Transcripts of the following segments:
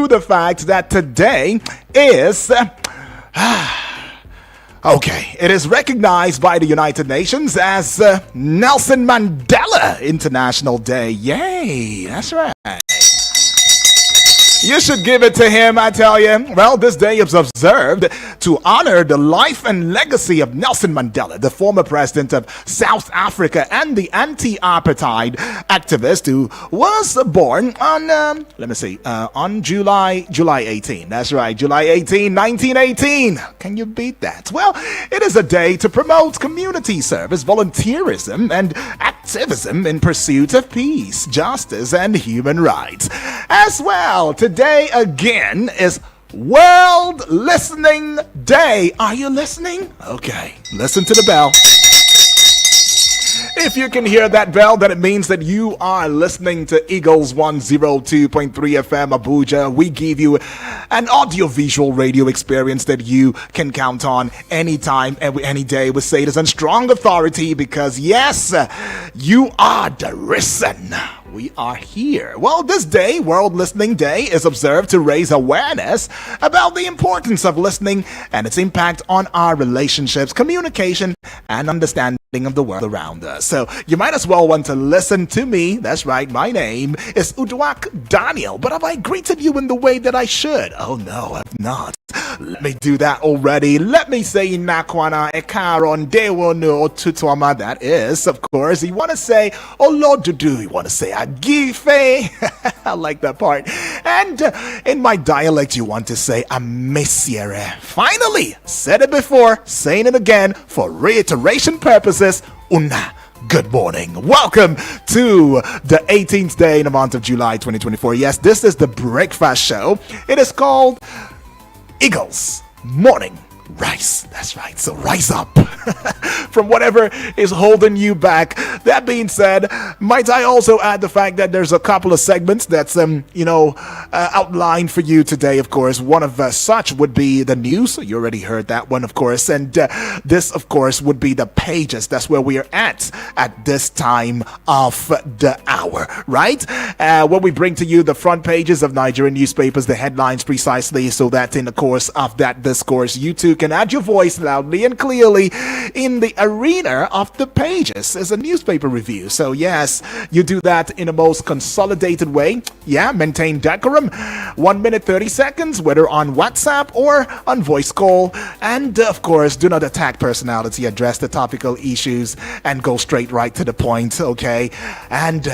to the fact that today is... Okay, it is recognized by the United Nations as Nelson Mandela International Day. Yay, that's right. You should give it to him, I tell you. Well, this day is observed to honor the life and legacy of Nelson Mandela, the former president of South Africa and the anti-apartheid activist who was born on, on July 18. That's right, July 18, 1918. Can you beat that? Well, it is a day to promote community service, volunteerism, and activism in pursuit of peace, justice, and human rights. As well, today again is World Listening Day. Are you listening? Okay, listen to the bell. If you can hear that bell, then it means that you are listening to Eagles 102.3 FM Abuja. We give you an audio-visual radio experience that you can count on anytime, any day with status and strong authority because, yes, you are the risen. We are here. Well, this day, World Listening Day, is observed to raise awareness about the importance of listening and its impact on our relationships, communication, and understanding of the world around us. So you might as well want to listen to me. That's right, my name is Uduak Daniel, but have I greeted you in the way that I should? Oh no, I've not. Let me do that already. Let me say Nakwana Ekaron Dewono Tutuama. That is, of course, you want to say Olodudu. You want to say Agife. I like that part. And in my dialect, you want to say Amesiere. Finally, said it before, saying it again for reiteration purposes. Una. Good morning. Welcome to the 18th day in the month of July 2024. Yes, this is the breakfast show. It is called Eagles Morning Rise. That's right. So rise up from whatever is holding you back. That being said, might I also add the fact that there's a couple of segments that's outlined for you today. Of course, one of such would be the news. You already heard that one, of course, and this, of course, would be the pages. That's where we are at this time of the hour, right? When we bring to you the front pages of Nigerian newspapers, the headlines precisely, so that in the course of that discourse, you too can add your voice loudly and clearly in the arena of the pages as a newspaper review. So yes, you do that in a most consolidated way. Yeah, maintain decorum. 1 minute 30 seconds, whether on WhatsApp or on voice call. And of course, do not attack personality, address the topical issues, and go straight right to the point, okay? And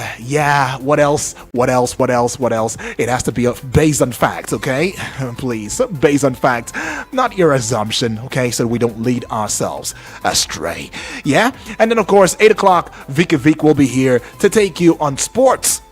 what else? It has to be based on facts, okay? Please, based on fact, not your assumption, okay, so we don't lead ourselves astray. Yeah, and then of course 8 o'clock, Vicky Vic will be here to take you on sports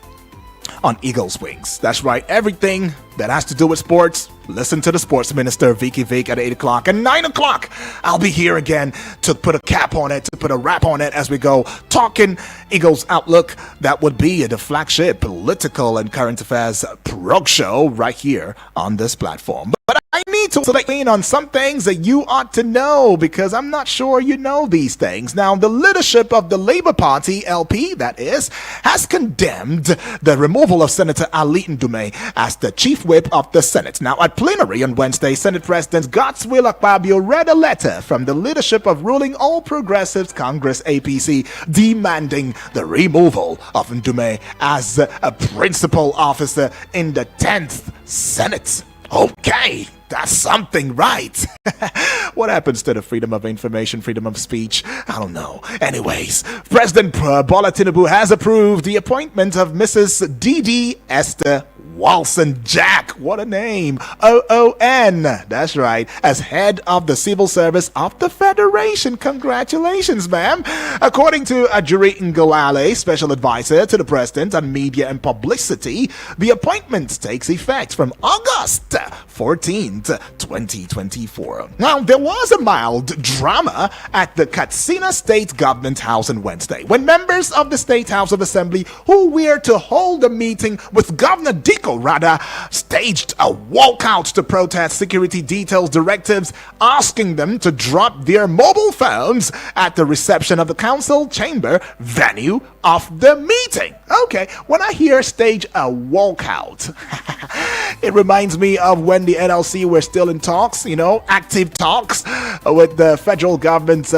on Eagles Wings. That's right, everything that has to do with sports. Listen to the sports minister, Vicky Vic, at 8 o'clock. And 9 o'clock, I'll be here again to put a cap on it, to put a wrap on it as we go talking Eagles Outlook. That would be the flagship political and current affairs prog show right here on this platform. But I need to select in on some things that you ought to know because I'm not sure you know these things. Now, the leadership of the Labour Party, LP, that is, has condemned the removal of Senator Ali Ndume as the chief whip of the Senate. Now, at plenary on Wednesday, Senate President Godswill Akpabio read a letter from the leadership of ruling All Progressives Congress APC demanding the removal of Ndume as a principal officer in the 10th Senate. Okay, that's something, right? What happens to the freedom of information, freedom of speech? I don't know. Anyways, President Bola Tinubu has approved the appointment of Mrs. Didi Esther Walson Jack. What a name. OON. That's right. As head of the Civil Service of the Federation. Congratulations, ma'am. According to Ajuri Ngolale, special advisor to the president on media and publicity, the appointment takes effect from August 14th, 2024. Now, there was a mild drama at the Katsina State Government House on Wednesday when members of the State House of Assembly who were to hold a meeting with Governor Diko Rada staged a walkout to protest security details directives asking them to drop their mobile phones at the reception of the council chamber venue of the meeting. Okay, when I hear stage a walkout, it reminds me of when the NLC were still in talks, active talks with the federal government's,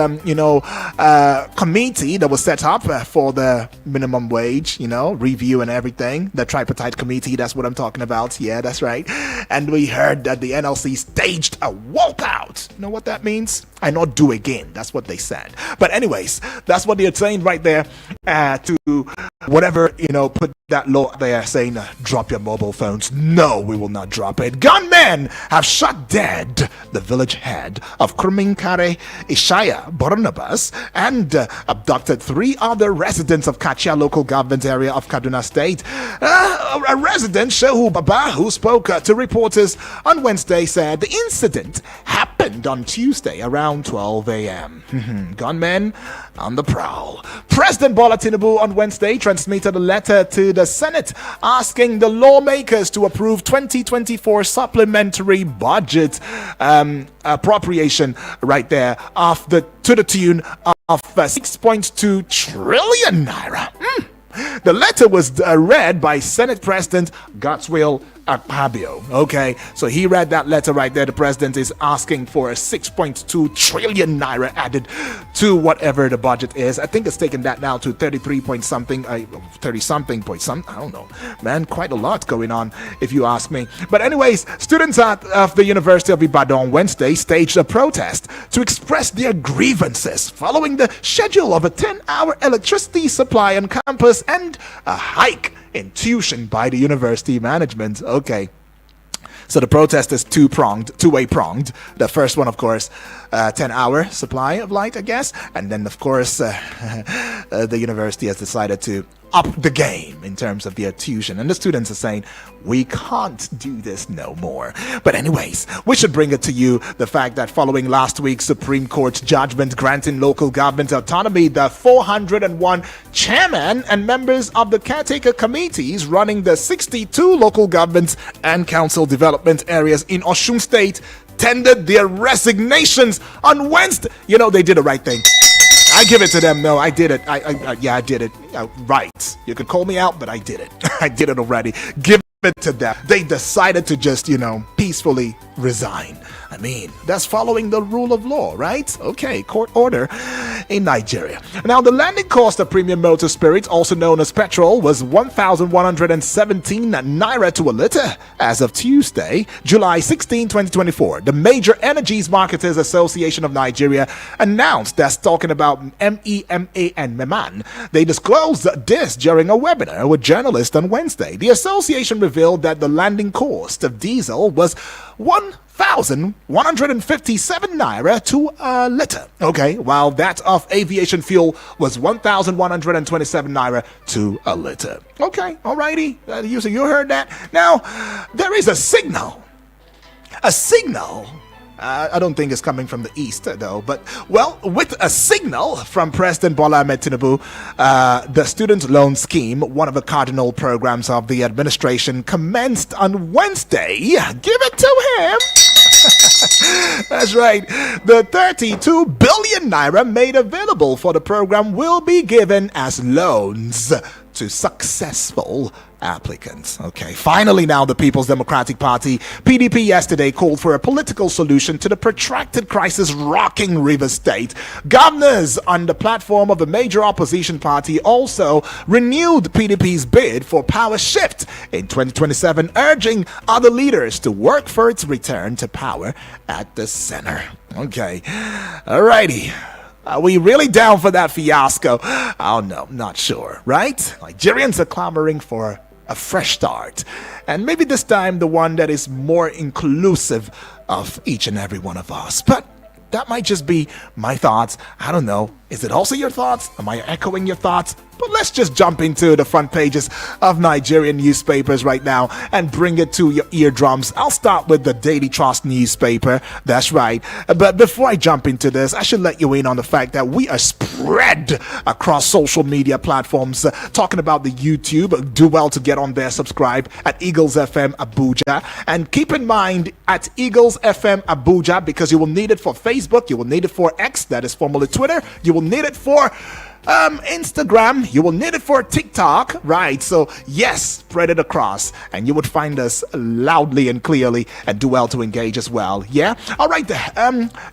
committee that was set up for the minimum wage, review and everything. The tripartite committee, that's what I'm talking about. Yeah, that's right. And we heard that the NLC staged a walkout. You know what that means? I not do again. That's what they said. But anyways, that's what they're saying right there to whatever, put that law there saying, drop your mobile phones. No, we will not drop it. Gunmen have shot dead the village head of Kurminkare Ishaya Barnabas and abducted 3 other residents of Kachia local government area of Kaduna State. A resident, Shehu Baba, who spoke to reporters on Wednesday, said the incident happened on Tuesday around 12 a.m. Gunmen on the prowl. President Bola Tinubu on Wednesday transmitted a letter to the Senate asking the lawmakers to approve 2024 supplementary budget appropriation right there to the tune of 6.2 trillion naira. The letter was read by Senate President Godswill Akpabio. Okay, so he read that letter right there. The president is asking for a 6.2 trillion naira added to whatever the budget is. I think it's taken that now to 33 point something, 30 something point something. I don't know, man. Quite a lot going on, if you ask me. But anyways, students of the University of Ibadan Wednesday staged a protest to express their grievances following the schedule of a 10-hour electricity supply on campus and a hike in tuition by the university management. Okay, so the protest is two-way pronged. The first one, of course, 10-hour supply of light, I guess, and then of course the university has decided to up the game in terms of their tuition, and the students are saying we can't do this no more. But anyways, we should bring it to you the fact that following last week's Supreme Court judgment granting local government autonomy, the 401 chairman and members of the caretaker committees running the 62 local governments and council development areas in Osun State tendered their resignations on Wednesday. They did the right thing. I give it to them. No, I did it. I did it. Right. You could call me out, but I did it. I did it already. Give it to them. They decided to just, peacefully resign. I mean, that's following the rule of law, right? Okay, court order in Nigeria. Now, the landing cost of premium motor spirit, also known as petrol, was 1,117 naira to a liter as of Tuesday, July 16, 2024. The Major Energies Marketers Association of Nigeria announced, that's talking about MEMA and MEMAN. They disclosed this during a webinar with journalists on Wednesday. The association revealed that the landing cost of diesel was 1,157 naira to a liter. Okay, while that of aviation fuel was 1,127 naira to a liter. Okay, alrighty. You heard that. Now, there is a signal. I don't think it's coming from the east, though. But, with a signal from President Bola Ahmed Tinubu, the student loan scheme, one of the cardinal programs of the administration, commenced on Wednesday. Give it to him. That's right. The 32 billion naira made available for the program will be given as loans to successful applicants. Okay, finally now the People's Democratic Party, PDP, yesterday called for a political solution to the protracted crisis rocking Rivers State. Governors on the platform of the major opposition party also renewed PDP's bid for power shift in 2027, urging other leaders to work for its return to power at the center. Okay, alrighty. Are we really down for that fiasco? Oh no, not sure, right? Nigerians are clamoring for a fresh start, and maybe this time the one that is more inclusive of each and every one of us. But that might just be my thoughts. I don't know. Is it also your thoughts? Am I echoing your thoughts? But let's just jump into the front pages of Nigerian newspapers right now and bring it to your eardrums. I'll start with the Daily Trust newspaper. That's right. But before I jump into this, I should let you in on the fact that we are spread across social media platforms. Talking about the YouTube, do well to get on there, subscribe at Eagles FM Abuja. And keep in mind at Eagles FM Abuja, because you will need it for Facebook, you will need it for X, that is formerly Twitter, you will need it for Instagram, you will need it for TikTok, right? So yes, spread it across and you would find us loudly and clearly and do well to engage as well. Yeah? All right.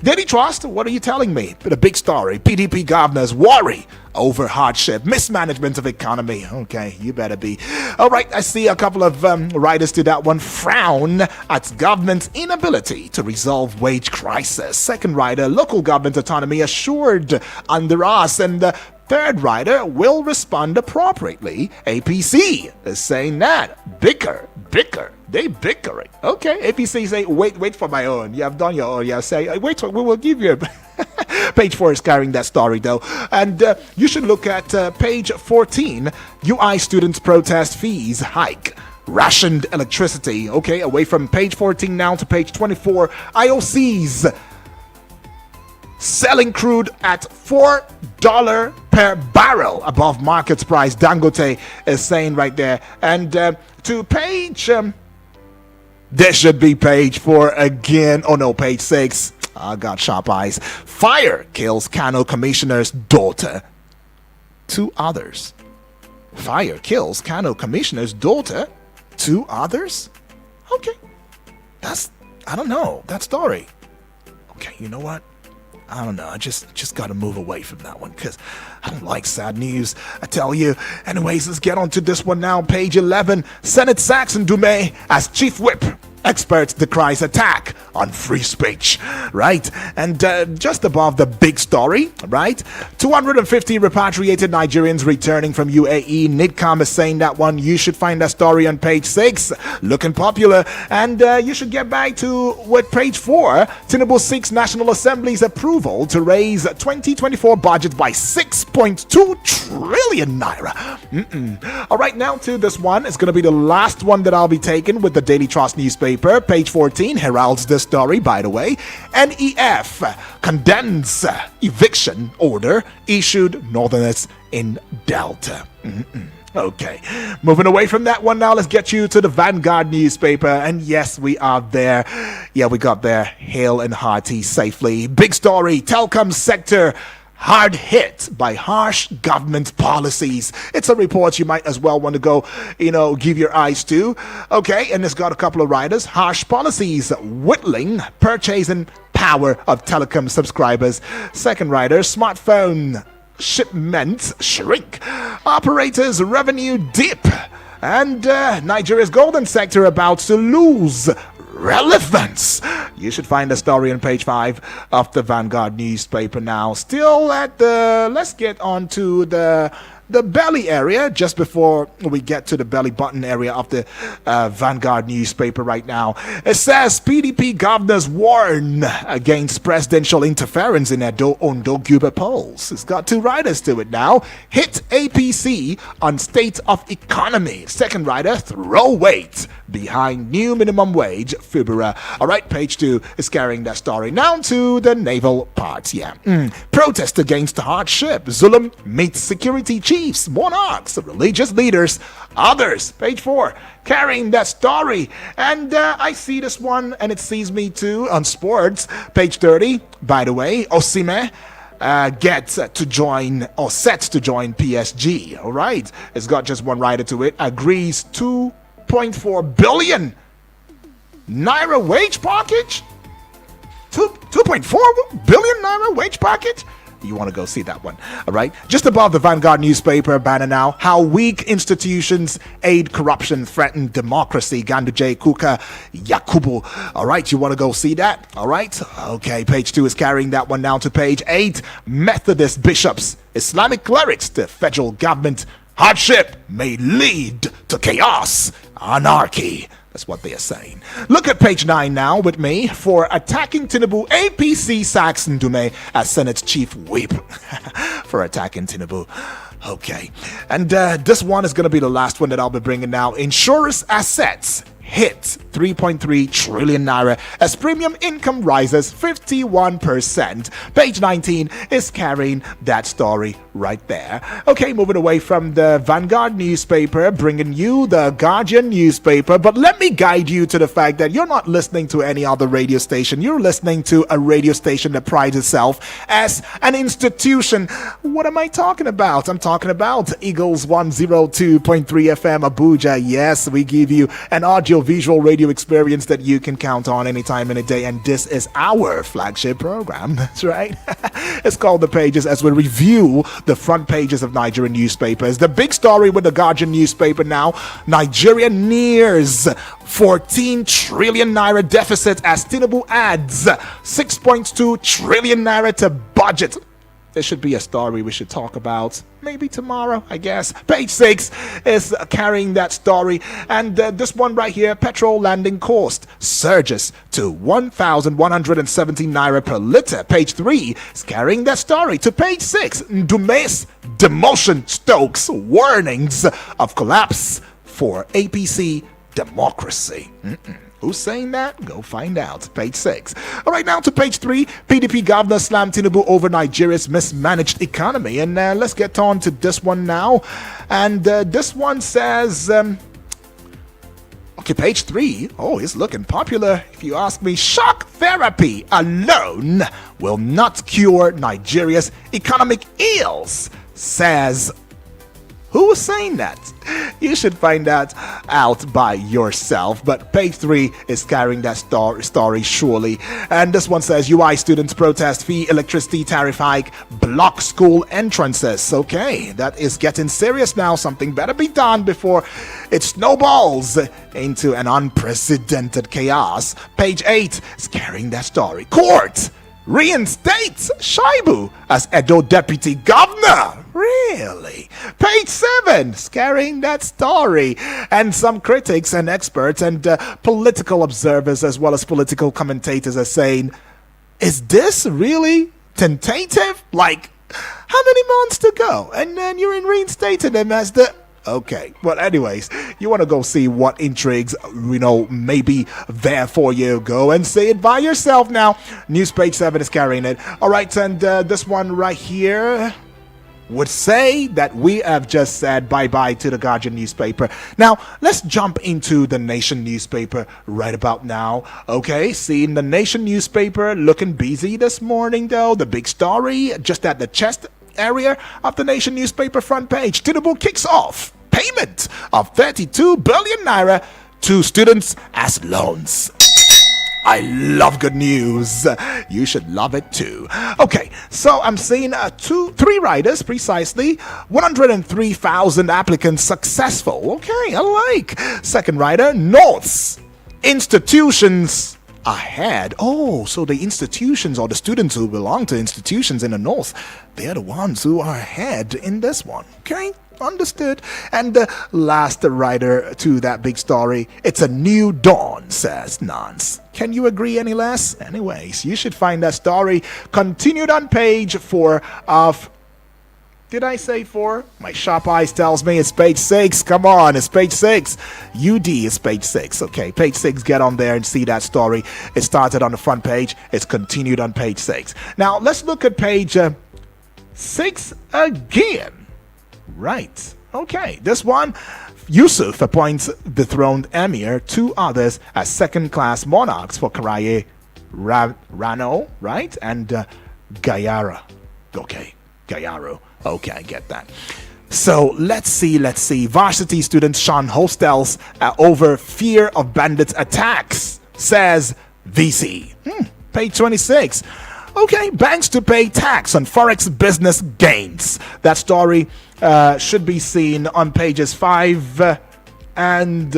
Daily Trust, what are you telling me? The big story. PDP governors worry over hardship, mismanagement of economy. Okay, you better be. All right, I see a couple of writers to that one. Frown at government's inability to resolve wage crisis. Second writer, local government autonomy assured under us. And third writer, will respond appropriately. APC is saying that. Bicker. They bickering. Okay, APC say, wait for my own. You have done your own. You say, wait, we will give you Page 4 is carrying that story though. And you should look at page 14. UI students protest fees hike. Rationed electricity. Okay, away from page 14 now to page 24. IOCs selling crude at $4 per barrel above market price. Dangote is saying right there. And to page... there should be page 4 again. Oh no, page 6. I got sharp eyes. Fire kills Kano commissioner's daughter. 2 others. Fire kills Kano commissioner's daughter. 2 others? Okay. I don't know, that story. Okay, you know what? I don't know. I just got to move away from that one because I don't like sad news. I tell you. Anyways, let's get on to this one now. Page 11. Senate sacks Ndume as chief whip. Experts decries attack on free speech, right? And just above the big story, right? 250 repatriated Nigerians returning from UAE. NIDCOM is saying that one. You should find that story on page 6. Looking popular. And you should get back to what page 4. Tinubu seeks National Assembly's approval to raise 2024 budget by 6.2 trillion naira. All right, now to this one. It's going to be the last one that I'll be taking with the Daily Trust newspaper. Page 14 heralds this story, by the way. NEF condemns eviction order issued Northerners in Delta. Okay, moving away from that one now, let's get you to the Vanguard newspaper. And yes, we are there. Yeah, we got there hale and hearty safely. Big story, telecom sector hard hit by harsh government policies. It's a report you might as well want to go, give your eyes to. Okay, and it's got a couple of writers. Harsh policies whittling purchasing power of telecom subscribers. Second writer, smartphone shipments shrink. Operators revenue dip. And Nigeria's golden sector about to lose relevance. You should find the story on page 5 of the Vanguard newspaper now. Still at let's get on to the belly area just before we get to the belly button area of the Vanguard newspaper right now. It says PDP governors warn against presidential interference in Ondo Guba polls. It's got 2 writers to it now. Hit APC on state of economy. Second writer, throw weight behind new minimum wage. Fibura. All right, page 2 is carrying that story. Now to the naval parts. Yeah. Protest against hardship. Zulum meets security chiefs, monarchs, religious leaders, others. Page 4 carrying that story. And I see this one and it sees me too on sports. Page 30, by the way, Osimhen gets to join or sets to join PSG. All right, it's got just one writer to it. Agrees 2.4 billion naira wage package. 2.4 billion naira wage package. You want to go see that one. All right. Just above the Vanguard newspaper banner now. How weak institutions aid corruption, threaten democracy. Ganduje Kuka Yakubu. All right. You want to go see that? All right. Okay. Page 2 is carrying that one now to page 8. Methodist bishops, Islamic clerics, the federal government. Hardship may lead to chaos, anarchy. That's what they are saying. Look at page 9 now with me for attacking Tinubu. APC sacks Ndume as Senate's chief whip for attacking Tinubu. Okay. And this one is going to be the last one that I'll be bringing now. Insurers' assets hit 3.3 trillion naira as premium income rises 51%. Page 19 is carrying that story right there. Okay, moving away from the Vanguard newspaper, bringing you the Guardian newspaper. But let me guide you to the fact that you're not listening to any other radio station. You're listening to a radio station that prides itself as an institution. What am I talking about? I'm talking about Eagles 102.3 FM Abuja. Yes, we give you an audio-visual radio experience that you can count on anytime, any day. And this is our flagship program. That's right. It's called The Pages, as we review the front pages of Nigerian newspapers. The big story with the Guardian newspaper now: Nigeria nears 14 trillion naira deficit as Tinubu adds 6.2 trillion naira to budget. There should be a story we should talk about maybe tomorrow, I guess. Page 6 is carrying that story. And this one right here: petrol landing cost surges to 1,170 naira per liter. Page 3 is carrying that story. To page 6, Ndume's demotion stokes warnings of collapse for APC democracy. Who's saying that? Go find out. Page 6. All right, now to page 3. PDP governor slammed Tinubu over Nigeria's mismanaged economy. And let's get on to this one now. And this one says, okay, page 3. Oh, it's looking popular. If you ask me, shock therapy alone will not cure Nigeria's economic ills, says. Who was saying that? You should find that out by yourself. But page 3 is carrying that story surely. And this one says, UI students protest fee electricity tariff hike, block school entrances. Okay, that is getting serious now. Something better be done before it snowballs into an unprecedented chaos. Page 8 is carrying that story. Court reinstates Shaibu as Edo deputy governor. Really? Page 7 is carrying that story. And some critics and experts and political observers, as well as political commentators, are saying, is this really tentative? Like, how many months to go? And then you're reinstating him as the... Okay, but anyways, you want to go see what intrigues, may be there for you. Go and see it by yourself now. News page 7 is carrying it. All right, and this one right here would say that we have just said bye-bye to the Guardian newspaper. Now, let's jump into the Nation newspaper right about now. Okay, seeing the Nation newspaper looking busy this morning, though. The big story just at the chest area of the Nation newspaper front page. Tinubu kicks off payment of 32 billion naira to students as loans. I love good news. You should love it too. Okay, so I'm seeing three riders precisely. 103,000 applicants successful. Okay, I like. Second rider, North's institutions ahead. Oh, so the institutions or the students who belong to institutions in the North, they're the ones who are ahead in this one. Okay, understood. And the last rider to that big story, it's a new dawn, says Nance. Can you agree any less? Anyways, you should find that story continued on page 4 of... Did I say 4? My sharp eyes tells me it's page 6. Come on, it's page 6. UD is page 6. Okay, page 6. Get on there and see that story. It started on the front page. It's continued on page 6. Now, let's look at page 6 again. Right. Okay, this one. Yusuf appoints dethroned emir, 2 others as second-class monarchs for Karaye Rano, right? And Gayara. Okay, Gayaro. Okay, I get that. So let's see. Varsity students shun hostels over fear of bandits attacks, says VC. Page 26. Okay, banks to pay tax on forex business gains. That story should be seen on pages 5 and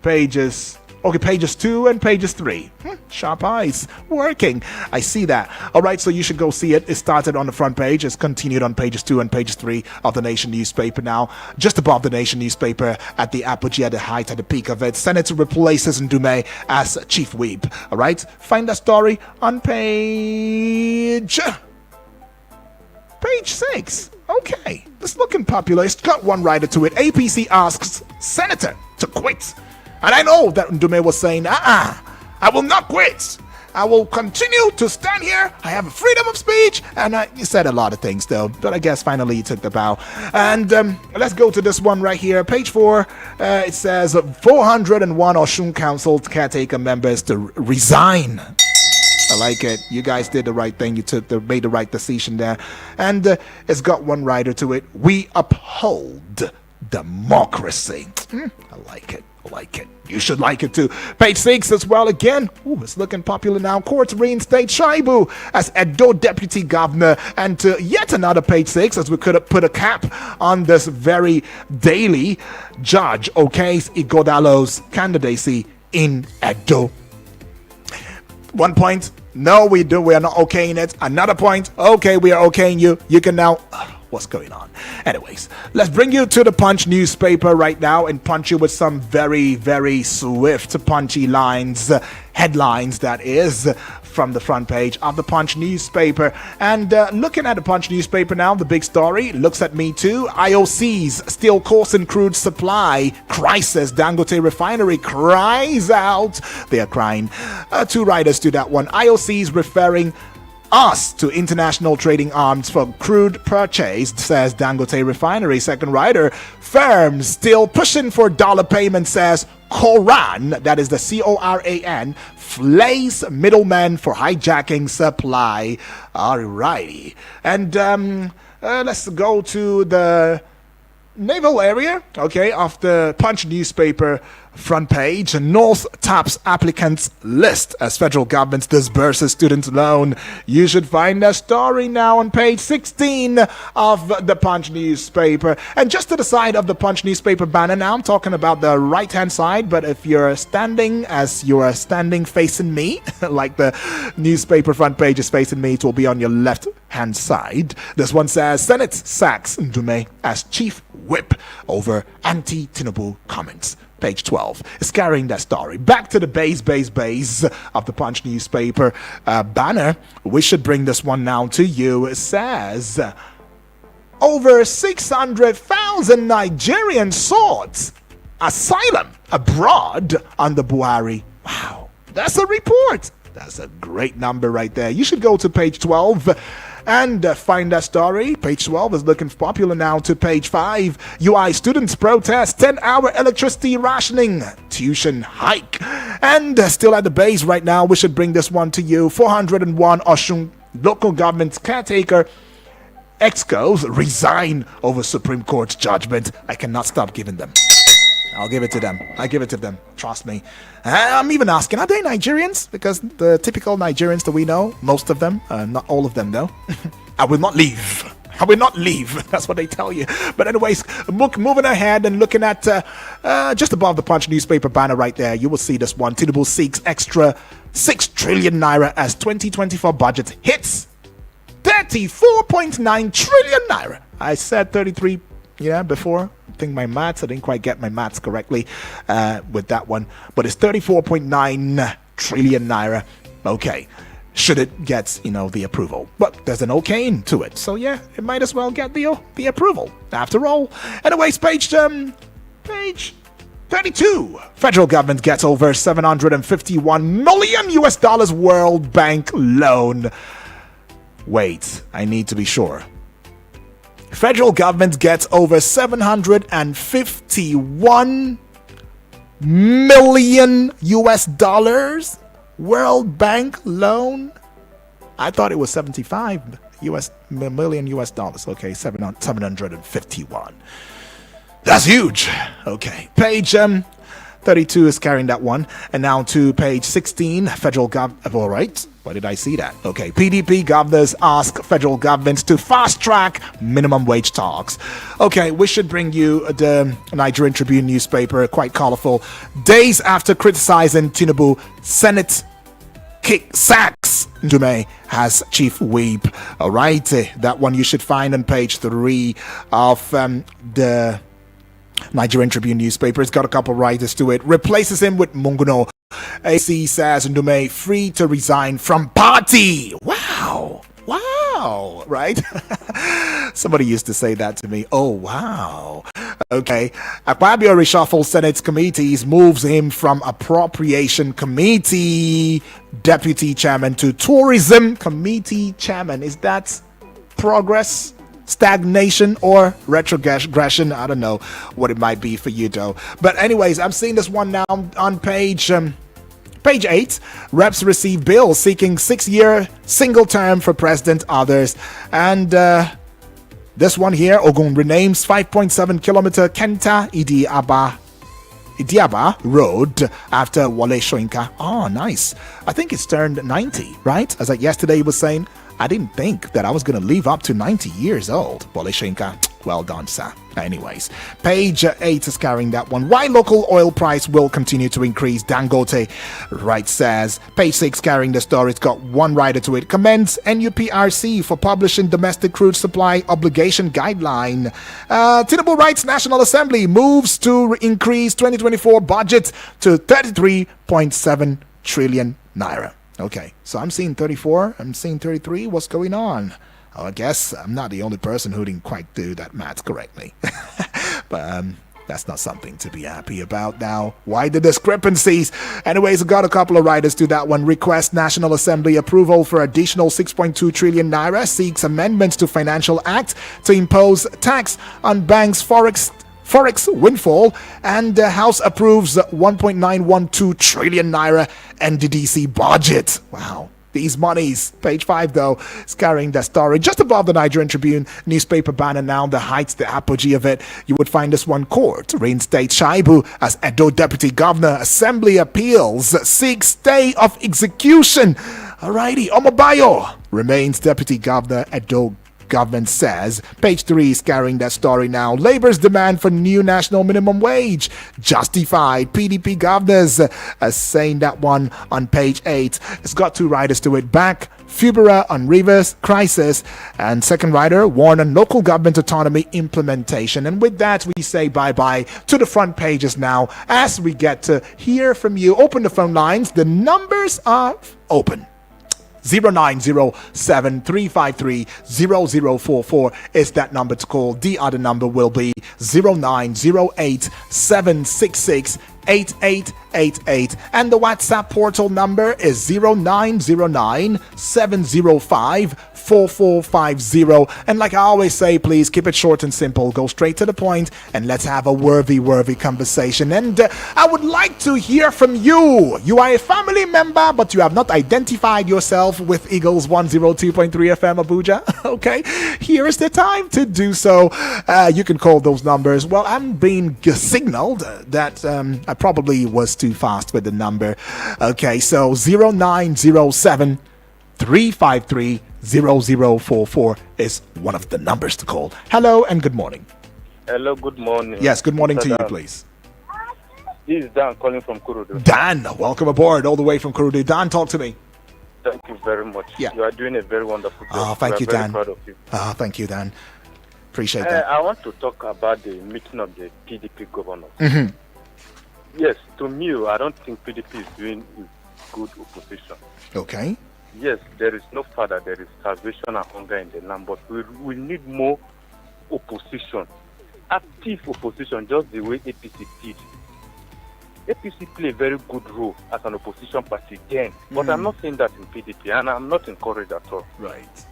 pages 2 and pages 3. Sharp eyes working. I see that. All right, so you should go see it. It started on the front page. It's continued on pages 2 and pages 3 of the Nation newspaper now. Just above the Nation newspaper at the apogee, at the height, at the peak of it. Senator replaces Ndume as chief whip. All right, find that story on page 6. Okay, it's looking popular. It's got one rider to it. APC asks Senator to quit And I know that Ndume was saying, I will not quit. I will continue to stand here. I have freedom of speech. And he said a lot of things, though. But I guess finally he took the bow. And let's go to this one right here. Page 4. It says 401 Osun Council caretaker members to resign. I like it. You guys did the right thing. You made the right decision there. And it's got one rider to it. We uphold democracy. I like it. You should like it too. Page 6 as well again. It's looking popular now. Courts reinstate Shaibu as Edo deputy governor. And yet another page 6, as we could have put a cap on this very daily. Judge okays Ighodalo's candidacy in Edo. 1 point. No, we are not okaying it. Another point. Okay, we are okaying you. You can now... What's going on? Anyways, let's bring you to the Punch newspaper right now and punch you with some very, very swift, punchy lines, headlines, that is, from the front page of the Punch newspaper. And looking at the Punch newspaper now, the big story looks at me too. IOC's steel coursing crude supply crisis. Dangote refinery cries out. They are crying. Two writers to that one. IOC's referring us to international trading arms for crude purchase, says Dangote refinery. Second writer, firms still pushing for dollar payment, says Coran, that is the CORAN, flays middlemen for hijacking supply. Alrighty. And let's go to the naval area, okay, of the Punch newspaper front page. North taps applicants list as federal government disburses student loan. You should find that story now on page 16 of the Punch newspaper. And just to the side of the Punch newspaper banner now, I'm talking about the right hand side, but if you're standing as you are standing facing me, like the newspaper front page is facing me, it will be on your left hand side. This one says Senate sacks Ndume as chief whip over anti-Tinubu comments. Page 12 is carrying that story. Back to the base of the Punch newspaper banner. We should bring this one now to you. It says, over 600,000 Nigerians sought asylum abroad under Buhari. Wow, that's a report. That's a great number right there. You should go to page 12 and find that story. Page 12 is looking popular now. To page 5, UI students protest 10-hour electricity rationing, tuition hike. And still at the base right now, we should bring this one to you. 401 Osun local government caretaker excos resign over Supreme Court judgment. I cannot stop giving them. I'll give it to them. I give it to them. Trust me. I'm even asking, are they Nigerians? Because the typical Nigerians that we know, most of them, not all of them though, I will not leave. I will not leave. That's what they tell you. But anyways, moving ahead and looking at just above the Punch newspaper banner right there, you will see this one. Tinubu seeks extra 6 trillion naira as 2024 budget hits 34.9 trillion naira. I said 33 before. I think I didn't quite get my maths correctly with that one, but it's 34.9 trillion naira. Okay, should it get the approval? But there's an okaying to it, so yeah, it might as well get the approval after all. Anyways, page 32. Federal government gets over 751 million US dollars World Bank loan. Wait, I need to be sure. Federal government gets over 751 million US dollars World Bank loan. I thought it was 75 million US dollars. Okay, 751. That's huge. Okay, page 32 is carrying that one. And now to page 16, federal government. All right. Why did I see that? Okay, PDP governors ask federal governments to fast-track minimum wage talks. Okay, we should bring you the Nigerian Tribune newspaper, quite colorful. Days after criticizing Tinubu, Senate sacks Ndume as chief whip. All right, that one you should find on page 3 of the Nigerian Tribune newspaper. It's got a couple writers to it. Replaces him with Munguno. AC says Ndume free to resign from party. Wow. Wow, right? Somebody used to say that to me. Oh, wow. Okay. Akpabio reshuffles Senate committees, moves him from Appropriation Committee Deputy Chairman to Tourism Committee Chairman. Is that progress, stagnation, or retrogression? I don't know what it might be for you, though. But anyways, I'm seeing this one now on page 8. Reps receive bill seeking 6-year single term for president, others. And this one here, Ogun renames 5.7 kilometer Kenta Idiaba Road after Wale Soyinka. Oh, nice. I think it's turned 90, right? As like yesterday he was saying, I didn't think that I was going to live up to 90 years old. Wale Soyinka, well done, sir. Anyways, page 8 is carrying that one. Why local oil price will continue to increase, Dangote right says. Page 6 carrying the story. It's got one writer to it. Commends NUPRC for publishing domestic crude supply obligation guideline. Tinubu writes National Assembly moves to increase 2024 budget to 33.7 trillion naira. Okay, so I'm seeing 34, I'm seeing 33. What's going on? I guess I'm not the only person who didn't quite do that math correctly. But that's not something to be happy about now. Why the discrepancies? Anyways, I got a couple of writers to that one. Request National Assembly approval for additional 6.2 trillion naira. Seeks amendments to Financial Act to impose tax on banks' Forex windfall, and the House approves 1.912 trillion naira NDDC budget. Wow. These monies. Page 5, though, is carrying the story. Just above the Nigerian Tribune newspaper banner now, the heights, the apogee of it, you would find this one: court reinstates Shaibu as Edo Deputy Governor. Assembly appeals, seeks stay of execution. Alrighty, Omobayo remains Deputy Governor. Edo government says. Page 3 is carrying that story now. Labor's demand for new national minimum wage justified. PDP governors saying that one on page 8. It's got two writers to it. Back Fubera on Rivers crisis, and second writer warn on local government autonomy implementation. And with that, we say bye-bye to the front pages now as we get to hear from you. Open the phone lines. The numbers are open. 0907-353-0044 is that number to call. The other number will be 0908-766-8888, and the WhatsApp portal number is 0909-705-4450. And like I always say, please keep it short and simple, go straight to the point, and let's have a worthy conversation. And I would like to hear from you. You are a family member, but you have not identified yourself with Eagles 102.3 FM Abuja. Okay, here is the time to do so. You can call those numbers. Well, I'm being signaled that I probably was too fast with the number. Okay, so 0907 353 0044 is one of the numbers to call. Hello and good morning. Hello, good morning. Yes, good morning to you, please. This is Dan calling from Kurudu. Dan, welcome aboard all the way from Kurudu. Dan, talk to me. Thank you very much. Yeah. You are doing a very wonderful job. Oh, thank you, Dan. Proud of you. Thank you, Dan. Appreciate that. I want to talk about the meeting of the PDP governors. Mm-hmm. Yes, to me, I don't think PDP is doing good opposition. Okay. Yes, there is no further. There is starvation and hunger in the land, but we need more opposition. Active opposition, just the way APC did. APC play a very good role as an opposition party then, but I'm not saying that in PDP, and I'm not encouraged at all. Right.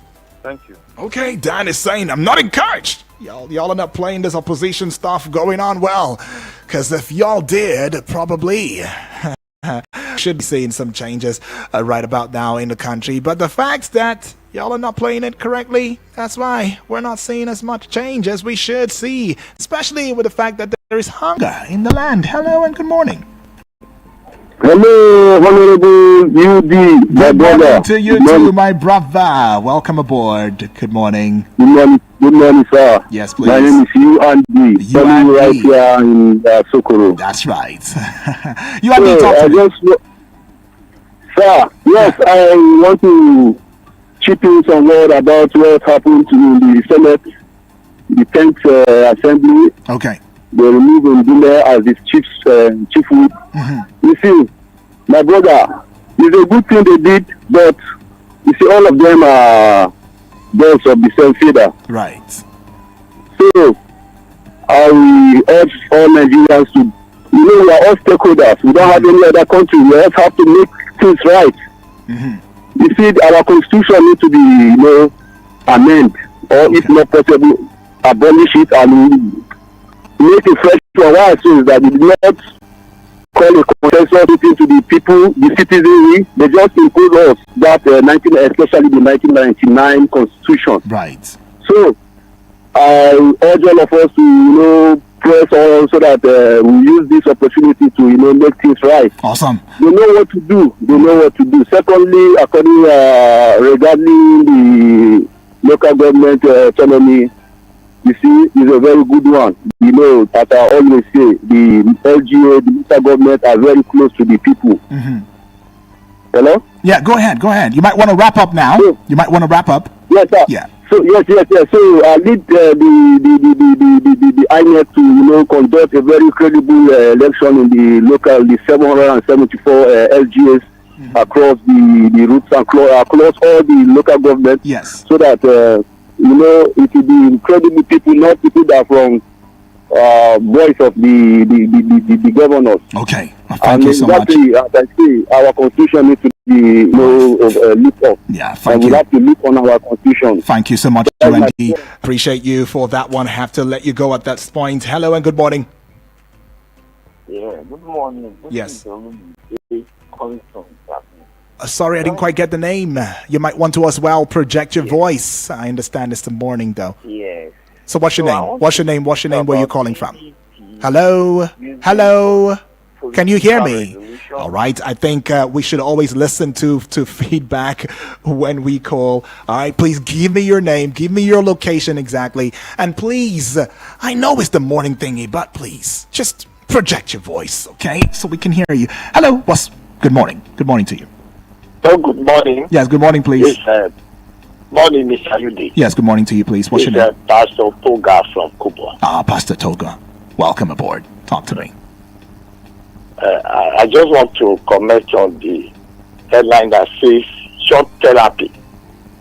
Thank you. Okay, Dan is saying I'm not encouraged. Y'all are not playing this opposition stuff going on well, because if y'all did, probably should be seeing some changes right about now in the country. But the fact that y'all are not playing it correctly, that's why we're not seeing as much change as we should see, especially with the fact that there is hunger in the land. Hello and good morning. Hello, Honorable UD, my brother. Morning to you too, my brother. Welcome aboard. Good morning. Good morning, sir. Yes, please. My name is UND. UND. Right here in Sokoro. That's right. UND, talk to me. Sir, yes, I want to chip in some word about what happened to the Senate, the 10th Assembly. Okay. They removed Ndule as the chief whip. Mm-hmm. You see, my brother, it's a good thing they did, but you see, all of them are belts of the same feather. Right. So I urge all Nigerians to, we are all stakeholders. We don't have any other country. We all have to make things right. You see, our constitution needs to be, amended, or if not possible, abolish it and make it fresh for our so that we do not call a consensus meeting to the people, the citizenry. They just impose us that especially the 1999 constitution. Right. So I urge all of us to press on so that we use this opportunity to make things right. Awesome. They know what to do. Secondly, according regarding the local government autonomy, you see, is a very good one. As I always say, the LGA, the local government are very close to the people. Hello? Yeah, go ahead. You might want to wrap up now. Yes, sir. Yeah. So yes. So I need the INEC to conduct a very credible election in the 774 LGAs across the routes and across all the local governments. Yes. So that it will be incredible people, not people that are from voice of the governors. Okay. Thank you so much. As I say, our constitution needs to be looked up. Yeah, thank you. We have to look on our constitution. Thank you so much, UND. Appreciate you for that one. Have to let you go at that point. Hello and good morning. Yeah, good morning. Yes. Sorry, I didn't quite get the name. You might want to as well project your voice. I understand it's the morning though. Yes. So what's your name? What's your name? Where are you calling from? Hello? Can you hear me? All right. I think we should always listen to feedback when we call. All right. Please give me your name. Give me your location exactly. And please, I know it's the morning thingy, but please just project your voice, okay? So we can hear you. Hello. Good morning. Good morning to you. Oh, good morning. Yes. Good morning, please. Morning, Mr. Yudi. Yes. Good morning to you, please. What's your name? Pastor Toga from Kubwa. Pastor Toga. Welcome aboard. Talk to me. I just want to comment on the headline that says short therapy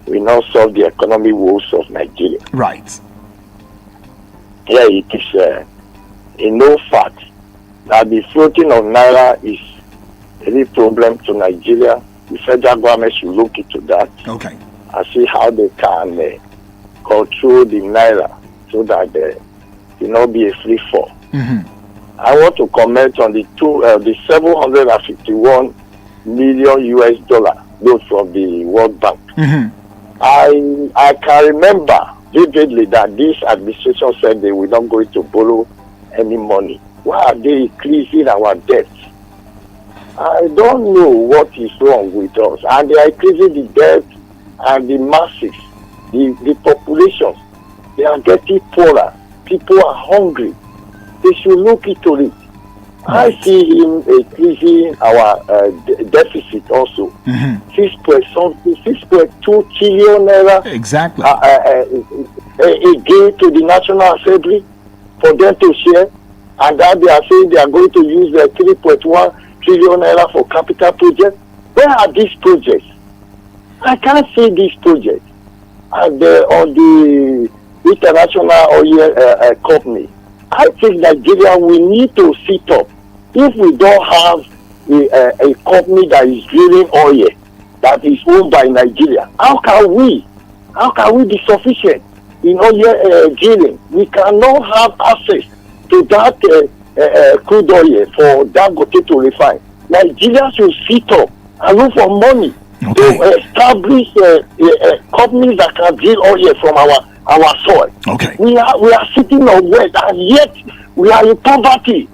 will not solve the economic woes of Nigeria. Right. Yeah, it is a known fact that the floating of Naira is a real problem to Nigeria. The federal government should look into that. Okay. And see how they can control the Naira so that there will not be a free fall. I want to comment on the 751 million US dollar loan from the World Bank. I can remember vividly that this administration said they were not going to borrow any money. Why are they increasing our debt? I don't know what is wrong with us. And they are increasing the debt and the masses, the populations. They are getting poorer. People are hungry. They should look into it. I see him increasing our deficit also. 6.2 trillion naira. Exactly. Again to the National Assembly for them to share. And that they are saying they are going to use the 3.1 trillion naira for capital projects. Where are these projects? I can't see these projects. And on the international oil company, I think Nigeria, we need to sit up. If we don't have a company that is drilling oil that is owned by Nigeria, how can we be sufficient in oil drilling? We cannot have access to that crude oil for Dangote to refine. Nigeria should sit up and look for money to establish companies that can drill oil from our soil. Okay. We are sitting on wealth and yet we are in poverty.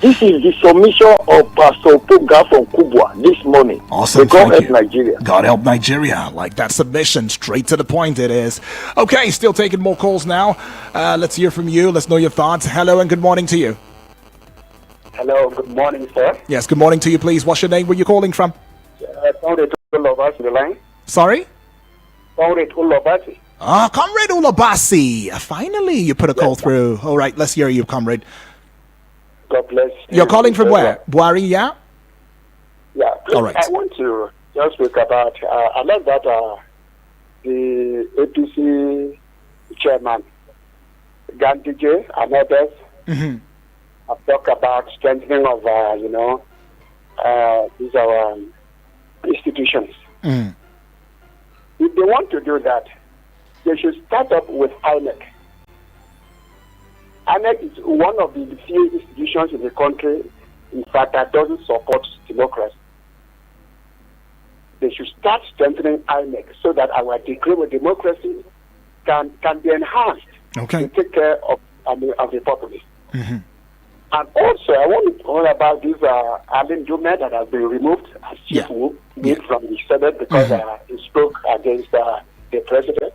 This is the submission of Pastor Poga from Kubwa this morning. Awesome. God help Nigeria. God help Nigeria. Like that submission, straight to the point it is. Okay, still taking more calls now. Let's hear from you. Let's know your thoughts. Hello and good morning to you. Hello, good morning, sir. Yes, good morning to you, please. What's your name? Where you calling from? Comrade Ulobasi, the line. Sorry? Comrade Ulobasi. Comrade Ulobasi. Finally, you put a call through. All right, let's hear you, comrade. God bless you. You're calling from where? Buhari, yeah? Yeah. Please, All right. I want to just speak about, I like that the APC chairman, Gandhi and others, have talked about strengthening of, these our institutions. If they want to do that, they should start up with INEC. INEC is one of the few institutions in the country, in fact, that doesn't support democracy. They should start strengthening INEC so that our degree of democracy can be enhanced to take care of the populace. And also, I want to talk about this Alan Dume that has been removed as chief whip from the Senate because he spoke against the president.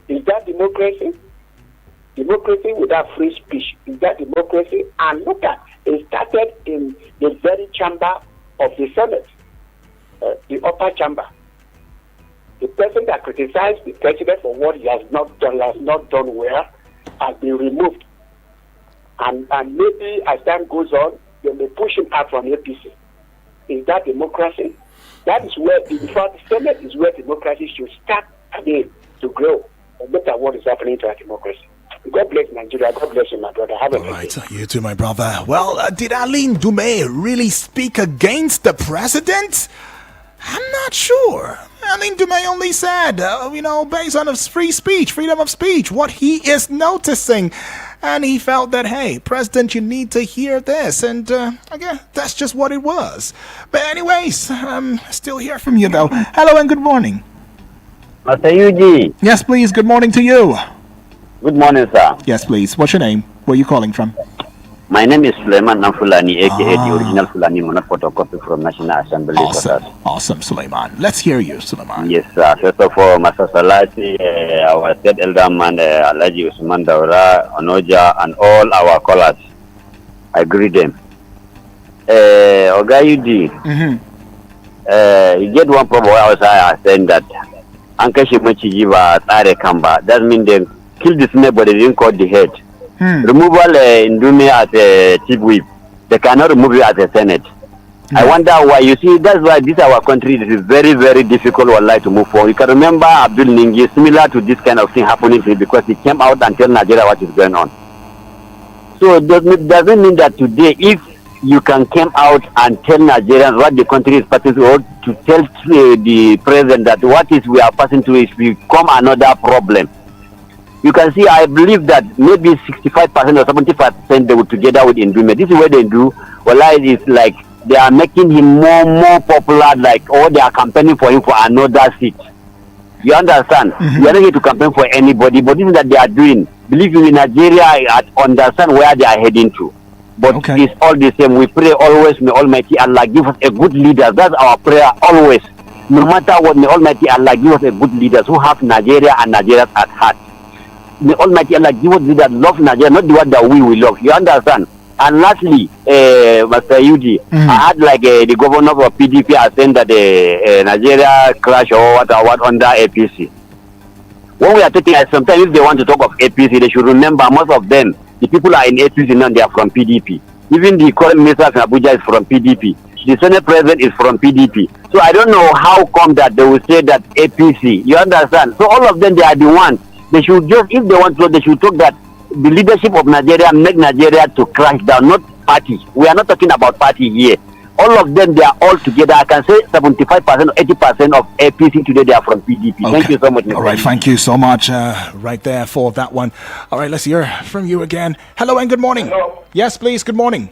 Is that democracy? Democracy without free speech. Is that democracy? And look at it started in the very chamber of the Senate, the upper chamber. The person that criticized the president for what he has not done well, has been removed. And maybe as time goes on, they may push him out from APC. Is that democracy? That is where, in fact, the Senate is where democracy should start again to grow. And look at what is happening to our democracy. God bless Nigeria. God bless you, my brother. Have a All right, you too, my brother. Well, did Aline Dume really speak against the president? I'm not sure. Aline Dume only said, based on his free speech, freedom of speech, what he is noticing. And he felt that, hey, President, you need to hear this. And again, that's just what it was. But anyways, I'm still here from you, though. Hello and good morning. Mr. Yuji. Yes, please. Good morning to you. Good morning, sir. Yes, please. What's your name? Where are you calling from? My name is Suleiman Namfulani, aka the original Fulani Mona photocopy from National Assembly. Awesome, Suleiman. Let's hear you, Suleiman. Yes, sir. First of all, Master Salati, our state elder man, Alaji Usman Daura, Onoja, and all our callers. I greet them. Ogayudi, you get one problem outside saying that Ankashi Machijiva Tare Kamba. That means they killed this man, but they didn't cut the head. Removal in Dume as a chief whip. They cannot remove you as a senate. I wonder why. You see, that's why this our country, this is very, very difficult to move forward. You can remember Abdul Ningi, similar to this kind of thing happening to him because he came out and told Nigeria what is going on. So it doesn't mean that today, if you can come out and tell Nigerians what the country is passing through, or to tell the president that what is we are passing through is become another problem. You can see, I believe that maybe 65% or 75% they would together with Ndume. This is what they do. Well, it's like they are making him more popular, or they are campaigning for him for another seat. You understand? You are not here to campaign for anybody, but this is that they are doing. Believe me, Nigeria, I understand where they are heading to. But it's all the same. We pray always, may Almighty Allah give us a good leader. That's our prayer always. No matter what, may Almighty Allah give us a good leaders who have Nigeria and Nigerians at heart. May Almighty Allah give us leaders love Nigeria, not the one that we will love. You understand? And lastly, Mr. Yuji, I had the governor of PDP has saying that Nigeria crash or what under APC. When we are talking, sometimes if they want to talk of APC, they should remember most of them, the people are in APC now, they are from PDP. Even the current minister of Abuja is from PDP. The Senate president is from PDP. So I don't know how come that they will say that APC. You understand? So all of them, they are the ones. They should just, if they want to, they should talk that the leadership of Nigeria make Nigeria to crash down, not party. We are not talking about party here. All of them, they are all together. I can say 75% or 80% of APC today, they are from PDP. Thank you so much, Mr. All right, thank you so much right there for that one. All right, let's hear from you again. Hello and good morning. Hello. Yes, please, good morning.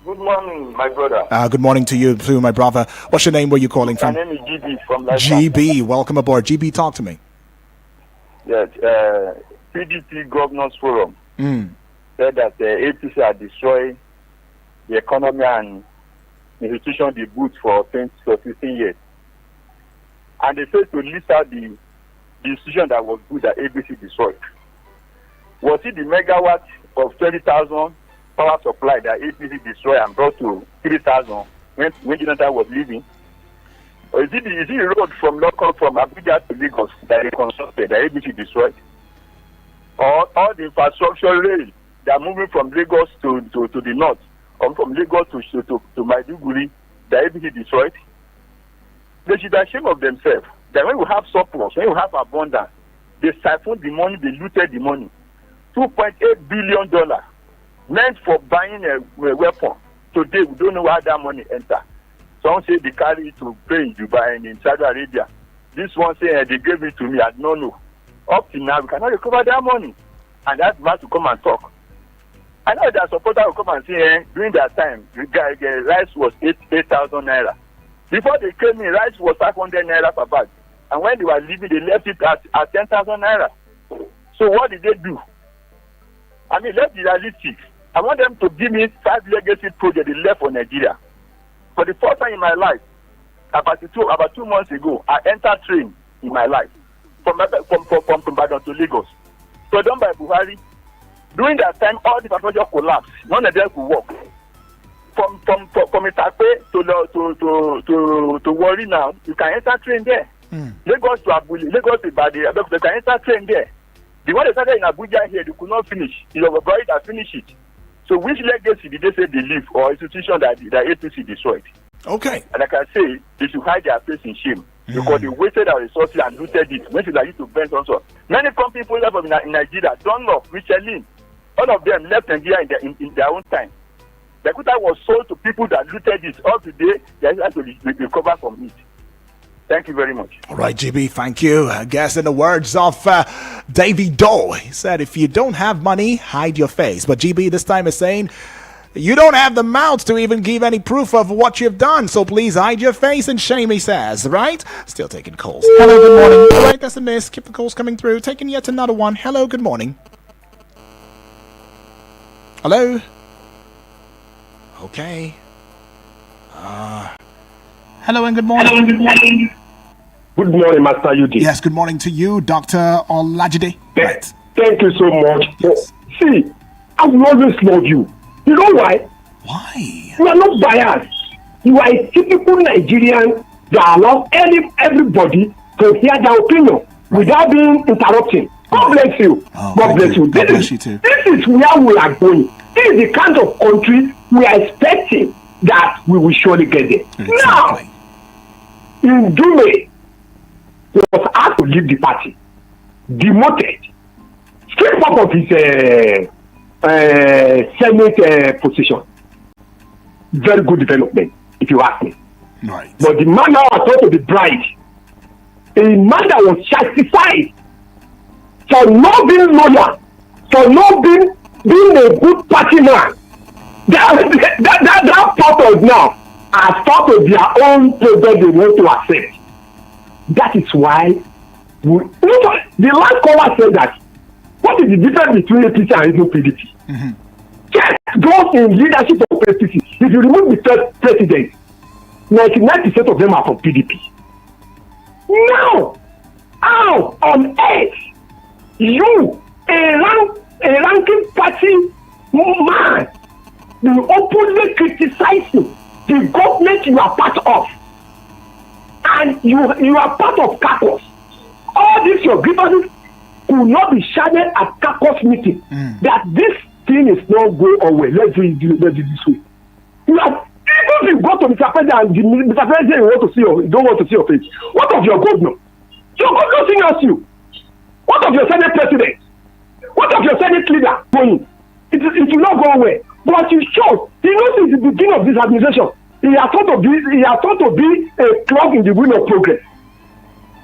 Good morning, my brother. Good morning to you too, my brother. What's your name? Where are you calling from? My name is GB from Lifetime. GB, welcome aboard. GB, talk to me. Yes, PDP Governors Forum said that the APC had destroyed the economy and institution the boots for 10 to 15 years. And they failed to list out the institution that was good that APC destroyed. Was it the megawatt of 20,000 power supply that APC destroyed and brought to 3,000 when Jonathan was leaving? Or is it the road from Abuja to Lagos that they constructed that ABC destroyed? Or all the infrastructure rail that are moving from Lagos to the north, or from Lagos to Maiduguri that ABC destroyed? They should be ashamed of themselves. Then when you have surplus, when you have abundance, they siphoned the money, they looted the money. $2.8 billion meant for buying a weapon. Today, we don't know where that money enter. Some say they carry it to pay in Dubai and in Saudi Arabia. This one say they gave it to me. I don't know. Up to now, we cannot recover that money. And that's man to come and talk. I know that supporters will come and say, during that time, the rice was 8,000 naira. Before they came in, rice was 500 naira per bag. And when they were leaving, they left it at 10,000 naira. So what did they do? I mean, let's be realistic. I want them to give me 5 legacy projects they left for Nigeria. For the first time in my life, about 2 months ago, I entered train in my life from Ibadan to Lagos. So done by Buhari. During that time, all the infrastructure collapsed. None of them could walk. From Itape to Warri now, you can enter train there. Lagos to Abuja, Lagos to Ibadan, you can enter train there. The one they started in Abuja here, they could not finish. You have buried and finish it. So which legacy did they say they leave or institution that APC destroyed? Okay. And like I say, they should hide their face in shame because they wasted our resources and looted it. When they used to bend also. Many companies left in Nigeria, Dunlop, Michelin, all of them left Nigeria in their own time. The Kuta was sold to people that looted it. All today, they have to recover from it. Thank you very much. All right, GB, thank you. I guess in the words of Davy Doe, he said, if you don't have money, hide your face. But GB this time is saying, you don't have the mouth to even give any proof of what you've done. So please hide your face and shame, he says, right? Still taking calls. Hello, good morning. All right, that's a miss. Keep the calls coming through. Taking yet another one. Hello, good morning. Hello? Okay. Hello and good morning. Good morning, Master UD. Yes, good morning to you, Dr. Olajide. Right. Thank you so much. Yes. See, I will always love you. You know why? Why? You are not biased. You are a typical Nigerian that allows everybody to hear their opinion without being interrupted. God bless you. God bless you. God bless you too. This is where we are going. This is the kind of country we are expecting that we will surely get there. Exactly. Now, in Jume, he was asked to leave the party, demoted, stripped out of his Senate position. Very good development, if you ask me. Right. But the man now was to be bribed. A man that was justified for not being loyal, for not being a good party man. That part of now as part of their own project they want to accept. That is why the last caller said that what is the difference between APC and PDP? Just those in leadership of APC, if you remove the first president, 99% of them are from PDP. Now, how on earth you, a ranking party man, you openly criticizing the government you are part of, and you are part of caucus. All these your grievances could not be shared at caucus meeting. That this thing is not going on well. Let's do it this way. You are, even if you go to Mr. President and Mr. President you don't want to see your face. What of your governor? Your governor seniors you. What of your Senate president? What of your Senate leader going? It will not go away. But you show, he knows since the beginning of this administration, he has thought to be a clog in the wheel of progress.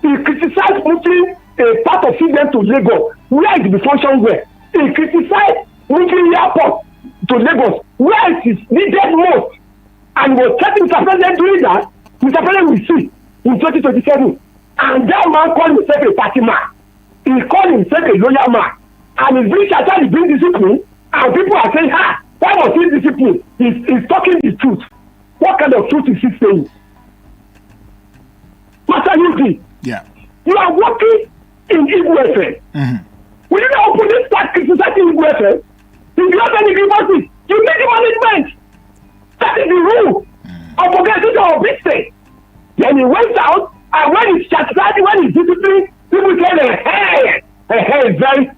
He criticized moving a part of Sweden to Lagos, where it will function well. He criticized moving the airport to Lagos, where it is needed most. And was telling Mr. President doing that, Mr. President will see in 2027. And that man called himself a party man. He called himself a loyal man. And he's being charged to bring discipline, and people are saying, why was he disciplined? He's talking the truth. What kind of truth is he saying? Master UD, yeah. You are working in Igbo FM. Will you not openly start criticizing Igbo FM? If you have any grievances, you make the management. That is the rule of organization of business. Then he went out, and when he's chastised, when he's disciplined, people say, very,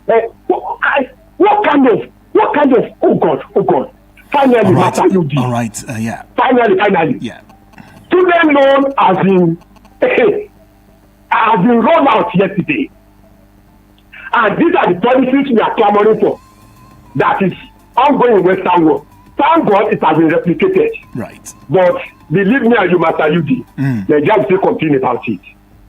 what kind of, oh God. Finally, Master UD. All right, yeah. Finally. Yeah. Student loan as in, has been rolled out yesterday. And these are the policies we are clamoring for. That is ongoing in Western world. Thank God it has been replicated. Right. But believe me and you, Master Yudi, Nigeria will still complain about it.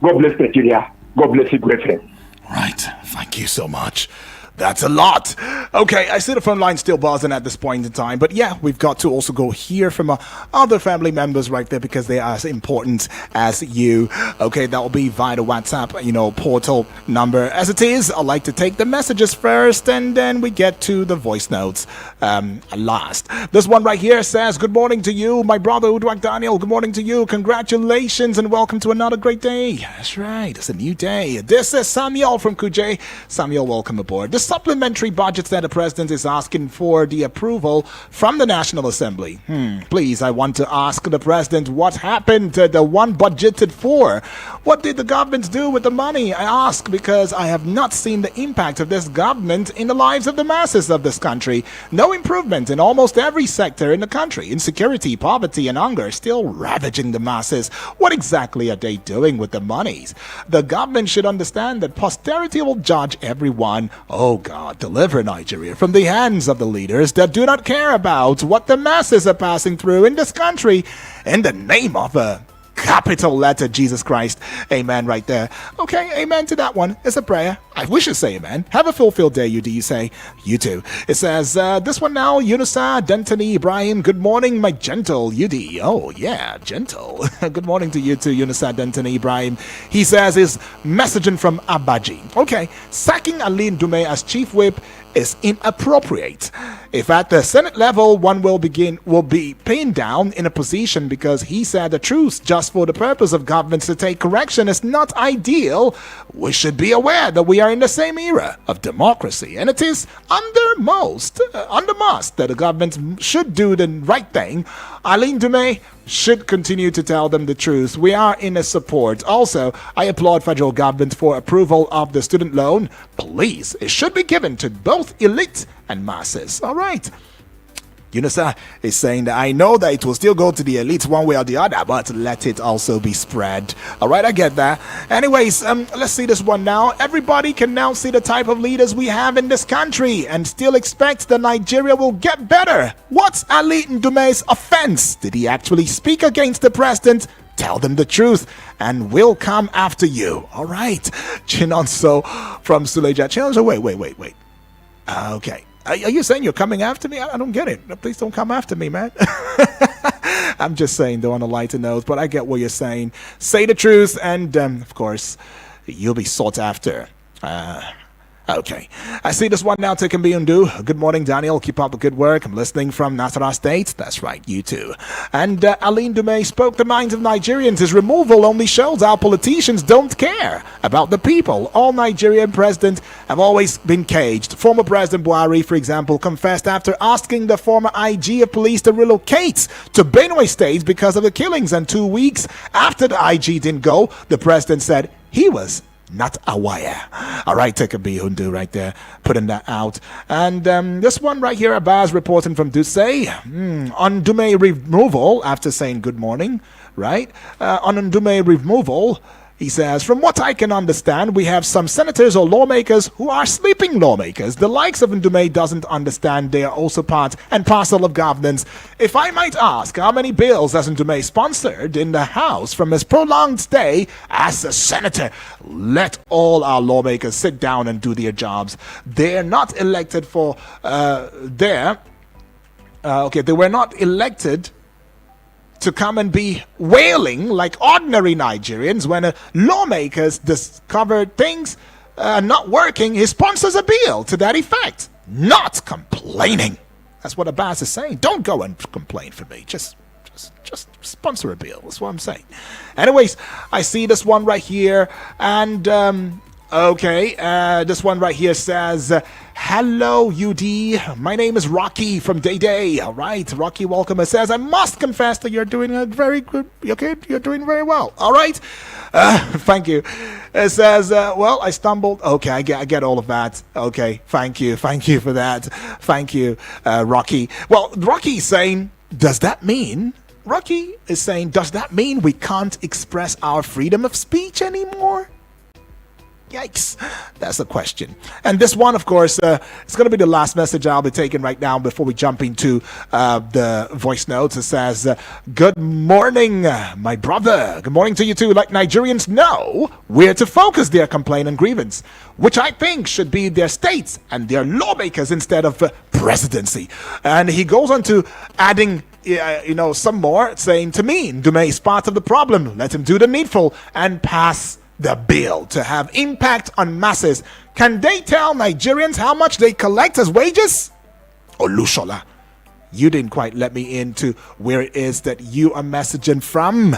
God bless Nigeria. God bless you, great friend. Right. Thank you so much. That's a lot. Okay, I see the phone line still buzzing at this point in time, but yeah, we've got to also go hear from other family members right there because they are as important as you. Okay, that will be via the WhatsApp, portal number. As it is, I like to take the messages first, and then we get to the voice notes last. This one right here says, "Good morning to you, my brother Uduak Daniel. Good morning to you. Congratulations and welcome to another great day." That's right, it's a new day. This is Samuel from Kuje. Samuel, welcome aboard. The supplementary budgets that the president is asking for the approval from the National Assembly. Please, I want to ask the president what happened to the one budgeted for. What did the government do with the money? I ask because I have not seen the impact of this government in the lives of the masses of this country. No improvement in almost every sector in the country. Insecurity, poverty, and hunger are still ravaging the masses. What exactly are they doing with the monies? The government should understand that posterity will judge everyone. Oh God, deliver Nigeria from the hands of the leaders that do not care about what the masses are passing through in this country. In the name of a capital letter Jesus Christ. Amen right there. Okay, amen to that one. It's a prayer. I wish you say amen. Have a fulfilled day, you do you say? You too. It says, this one now, Yunusa Dentony Ibrahim. Good morning, my gentle UD. Oh, yeah, gentle. Good morning to you too, Yunusa Dentony Ibrahim. He says his messaging from Abaji. Okay, sacking Aline Dume as chief whip is inappropriate. If at the Senate level one will be pinned down in a position because he said the truth just for the purpose of governments to take correction is not ideal, we should be aware that we are in the same era of democracy, and it is under must that the government should do the right thing. Aline Dume should continue to tell them the truth. We are in a support. Also, I applaud federal government for approval of the student loan. Please, it should be given to both elite and masses. All right. Yunusa is saying that I know that it will still go to the elite one way or the other, but let it also be spread. All right, I get that. Anyways, let's see this one now. Everybody can now see the type of leaders we have in this country and still expect that Nigeria will get better. What's Ali Ndume's offense? Did he actually speak against the president? Tell them the truth and we'll come after you. All right. Chinonso from Suleja. Chinonso, wait. Okay. Are you saying you're coming after me? I don't get it. Please don't come after me, man. I'm just saying, though, on a lighter note, but I get what you're saying. Say the truth, and, of course, you'll be sought after. Okay. I see this one now, Tekembi Undu. Good morning, Daniel. Keep up the good work. I'm listening from Nasarawa State. That's right, you too. And Aline Dume spoke the minds of Nigerians. His removal only shows our politicians don't care about the people. All Nigerian presidents have always been caged. Former President Buhari, for example, confessed after asking the former IG of police to relocate to Benue State because of the killings. And 2 weeks after the IG didn't go, the president said he was not a wire. All right, take a Hundu right there, putting that out. And this one right here, Abaz reporting from Dusay. On Dume removal, after saying good morning, right? On Dume removal, he says, from what I can understand, we have some senators or lawmakers who are sleeping lawmakers. The likes of Ndume doesn't understand they are also part and parcel of governance. If I might ask, how many bills has Ndume sponsored in the House from his prolonged stay as a senator? Let all our lawmakers sit down and do their jobs. They're not elected for they were not elected to come and be wailing like ordinary Nigerians when lawmakers discover things not working. He sponsors a bill to that effect. Not complaining. That's what Abbas is saying. Don't go and complain for me. Just sponsor a bill. That's what I'm saying. Anyways, I see this one right here. And, this one right here says, hello, UD. My name is Rocky from Day Day. All right, Rocky, welcome. It says, I must confess that you're doing a very good. Okay, you're doing very well. All right, thank you. It says, I stumbled. Okay, I get all of that. Okay, thank you for that. Thank you, Rocky. Well, Rocky's saying, does that mean Rocky is saying, does that mean we can't express our freedom of speech anymore? Yikes. That's a question. And this one, of course, it's going to be the last message I'll be taking right now before we jump into the voice notes. It says, good morning, my brother. Good morning to you too. Like Nigerians know where to focus their complaint and grievance, which I think should be their states and their lawmakers instead of presidency. And he goes on to adding some more, saying to me, Ndume is part of the problem. Let him do the needful and pass the bill to have impact on masses. Can they tell Nigerians how much they collect as wages? Olushola, you didn't quite let me into where it is that you are messaging from.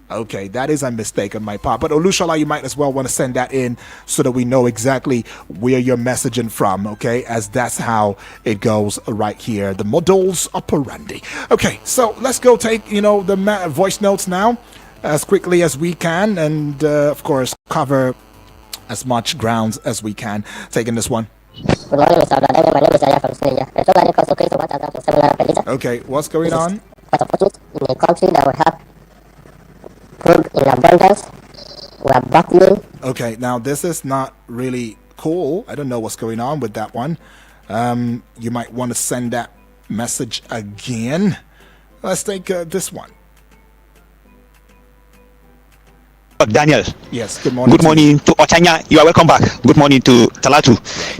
Okay, that is a mistake on my part. But Olushola, you might as well want to send that in so that we know exactly where you're messaging from, okay? As that's how it goes right here. The modus operandi. Okay, so let's go take, the voice notes now as quickly as we can, and of course cover as much grounds as we can. Taking this one. Good morning, Mr. Abdullah. My name is Yaya from Syria. Okay, what's going on? Quite unfortunate in a country that we have food in abundance. We are battling. Okay, now this is not really cool. I don't know what's going on with that one. You might want to send that message again. Let's take this one. Daniel. Yes, good morning. Good morning to Ochanya. You are welcome back. Good morning to Talatu.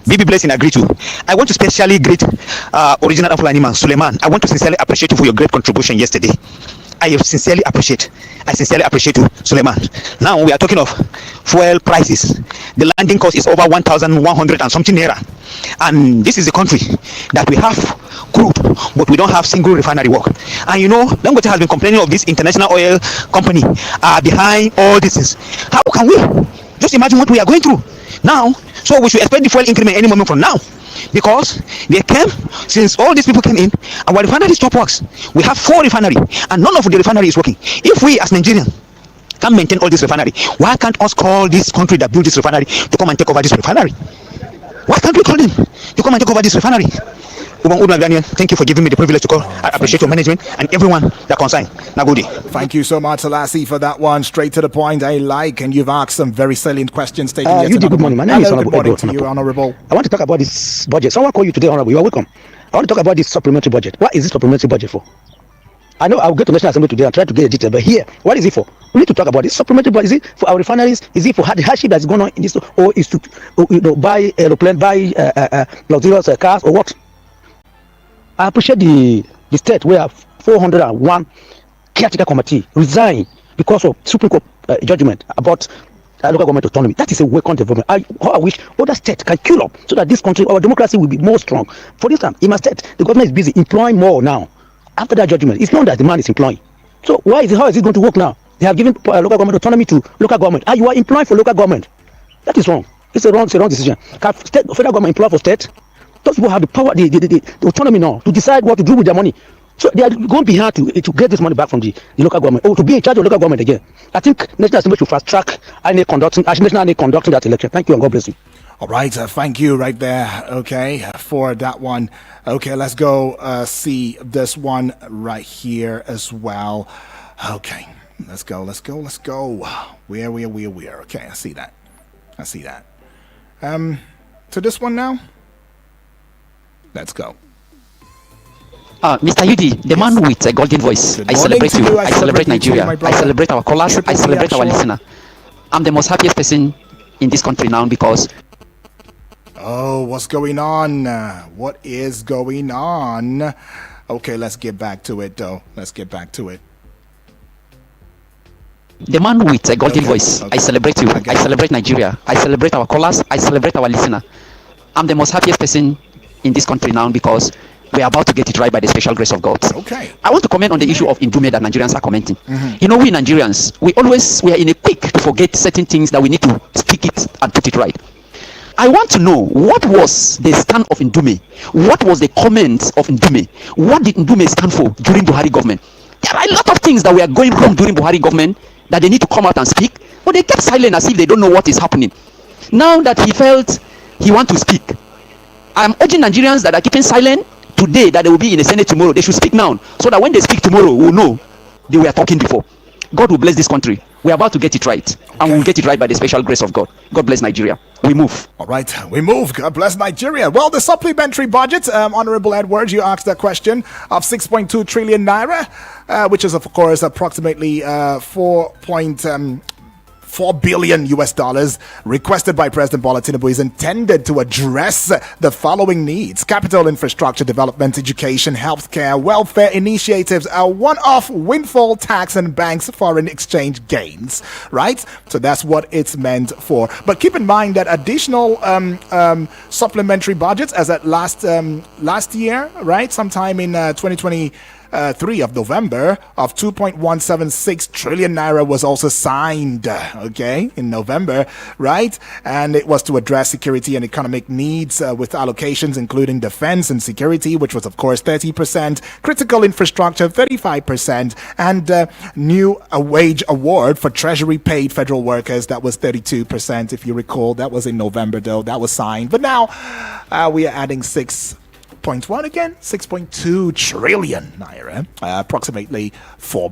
Bibi Blessing, I greet you. I want to specially greet original Afulani man, Suleiman. I want to sincerely appreciate you for your great contribution yesterday. I sincerely appreciate you, Suleiman. Now we are talking of fuel prices. The landing cost is over 1,100 and something naira. And this is a country that we have crude, but we don't have single refinery work. And Dangote has been complaining of this international oil company behind all this things. How can we? Just imagine what we are going through now. So we should expect the fuel increment any moment from now. Because they came, since all these people came in, our refinery stop works. We have 4 refineries, and none of the refinery is working. If we as Nigerians can maintain all this refinery, why can't us call this country that built this refinery to come and take over this refinery? Why can't we call them to come and take over this refinery? Thank you for giving me the privilege to call. I appreciate your management and everyone that concerned. Nagudi. Thank you so much, Selassie, for that one. Straight to the point. I like, and you've asked some very salient questions. Good morning. My name is Honorable. Good morning to you, Honorable. I want to talk about this budget. Someone called you today, Honorable. You are welcome. I want to talk about this supplementary budget. What is this supplementary budget for? I know I'll go to National Assembly today and try to get a detail, but here, what is it for? We need to talk about this supplementary budget. Is it for our refineries? Is it for the hardship that's going on in this, or is to buy aeroplane, buy luxurious cars, or what? I appreciate the state where 401 caretaker committee resigned because of Supreme Court judgment about local government autonomy. That is a welcome development. I wish other states can queue up so that this country, our democracy, will be more strong. For instance, in my state, the government is busy employing more now. After that judgment, it's not that the man is employing. So how is it going to work now? They have given local government autonomy to local government. You are employing for local government. That is wrong. It's a wrong decision. Can federal government employ for state? Those people have the power, the autonomy now to decide what to do with their money. So they are going to be hard to get this money back from the local government, or to be in charge of local government again. I think National Assembly should fast track conducting that election. Thank you and God bless you. All right, thank you right there, okay, for that one. Okay, let's go see this one right here as well. Okay, let's go. Where? Okay, I see that. To this one now. Let's go. Mr. Yudi, the man with a golden voice. I celebrate you. I celebrate Nigeria. I celebrate our callers. I celebrate our listener. I'm the most happiest person in this country now because... Oh, what's going on? What is going on? Okay, let's get back to it, though. The man with a golden voice. I celebrate you. I celebrate Nigeria. I celebrate our callers. I celebrate our listener. I'm the most happiest person in this country now because we are about to get it right by the special grace of God. Okay. I want to comment on the issue of Ndume that Nigerians are commenting. We Nigerians, we are in a quick to forget certain things that we need to speak it and put it right. I want to know, what was the stand of Ndume? What was the comments of Ndume? What did Ndume stand for during Buhari government? There are a lot of things that were going wrong during Buhari government that they need to come out and speak, but they kept silent as if they don't know what is happening. Now that he felt he wants to speak, I'm urging Nigerians that are keeping silent today that they will be in the Senate tomorrow. They should speak now, so that when they speak tomorrow, we'll know they were talking before. God will bless this country. We're about to get it right, and we'll get it right by the special grace of God. God bless Nigeria. We move. All right, we move. God bless Nigeria. Well, the supplementary budget, Honorable Edward, you asked that question of 6.2 trillion naira, which is, of course, approximately 4 billion US dollars requested by President Bola Tinubu is intended to address the following needs: capital infrastructure development, education, healthcare, welfare initiatives, a one-off windfall tax, and banks foreign exchange gains, right? So that's what it's meant for. But keep in mind that additional supplementary budgets as at last year, right? Sometime in 2023 of November of 2.176 trillion naira was also signed, in November, right? And it was to address security and economic needs with allocations including defense and security, which was of course 30%, critical infrastructure 35%, and new wage award for treasury paid federal workers, that was 32%. If you recall, that was in November though, that was signed. But now we are adding 6.2 trillion naira, approximately 4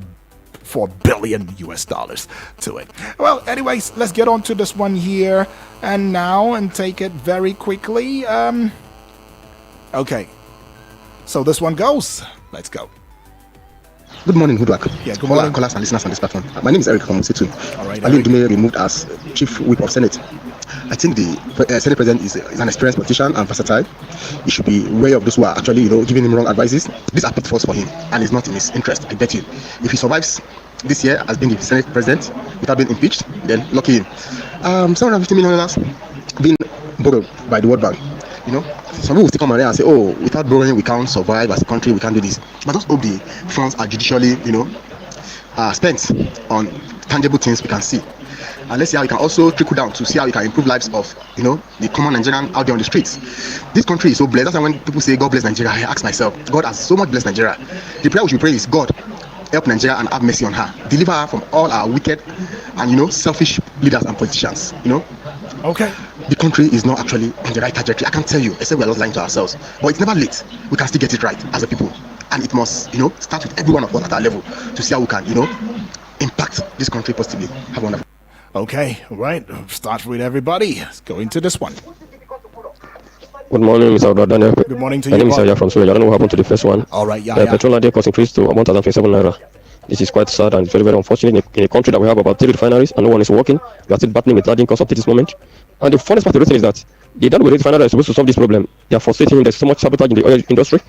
billion US dollars to it. Well, anyways, let's get on to this one here and take it very quickly. Okay, so this one goes. Let's go. Good morning, Goodluck. Yeah, good morning. Callers and listeners on this platform. My name is Eric from Musitu. All right, Ali Ndume removed as Chief Whip of Senate. I think the Senate President is an experienced politician and versatile. He should be wary of those who are actually, giving him wrong advices. These are pitfalls for him, and it's not in his interest, I bet you. If he survives this year as being the Senate President without being impeached, then lucky him. $750 million being borrowed by the World Bank. Some people will still come around and say, oh, without borrowing, we can't survive as a country, we can't do this. But just hope the funds are judicially, spent on tangible things we can see. And let's see how we can also trickle down to see how we can improve lives of, the common Nigerian out there on the streets. This country is so blessed. That's why when people say God bless Nigeria, I ask myself, God has so much blessed Nigeria. The prayer we should pray is, God, help Nigeria and have mercy on her. Deliver her from all our wicked and, selfish leaders and politicians, Okay. The country is not actually on the right trajectory. I can't tell you, except we're not lying to ourselves. But it's never late. We can still get it right as a people. And it must, start with every one of us at our level to see how we can, impact this country positively. Have a wonderful. Okay, right. Start with everybody. Let's go into this one. Good morning, Mr. Daniel. Good morning to you. My name is Aya from Suez. I don't know what happened to the first one. All right, yeah. Petrol idea cost increased to 1,027 naira. This is quite sad and very, very unfortunate in a country that we have about 3 refineries and no one is working. We are still battling with large costs up to this moment. And the funniest part of the reason is that the Dangote refinery is supposed to solve this problem. They are frustrating him. There's so much sabotage in the oil industry.